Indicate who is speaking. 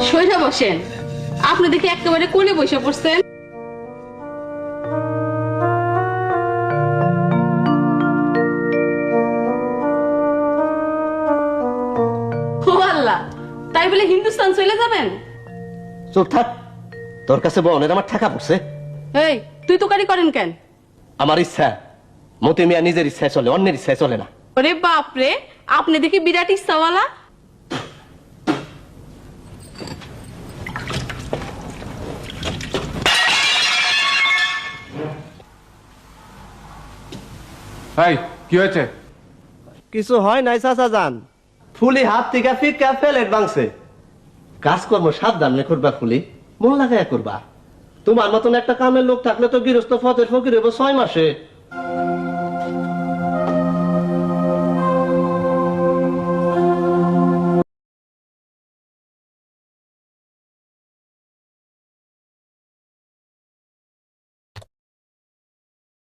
Speaker 1: সইরা বসেন, আপনি দেখি একেবারে কোলে বসে পড়ছেন। ও আল্লাহ, তাই বলে হিন্দুস্তান চলে যাবেন?
Speaker 2: চুপ থাক, তোর কাছে বোনের আমার ঠেকা পড়ছে।
Speaker 1: এই, তুই তোকারি করেন কেন?
Speaker 2: আমার ইচ্ছা, মতি মিয়া নিজের ইচ্ছায় চলে, অন্যের ইচ্ছায় চলে না।
Speaker 1: ওরে বাপ রে, আপনি দেখি বিরাট ইচ্ছাওয়ালা।
Speaker 3: এই কি হয়েছে?
Speaker 2: কিছু হয় নাই চাচা যান, ফুলি হাত থেকে ফিকা প্লেট ভাঙছে। কাজকর্ম সাবধানে করবা ফুলি, মন লাগাইয়া করবা। তোমার মতন একটা কামের লোক থাকলে তো গৃহস্থ ফতের ফকির হইব 6 মাসে।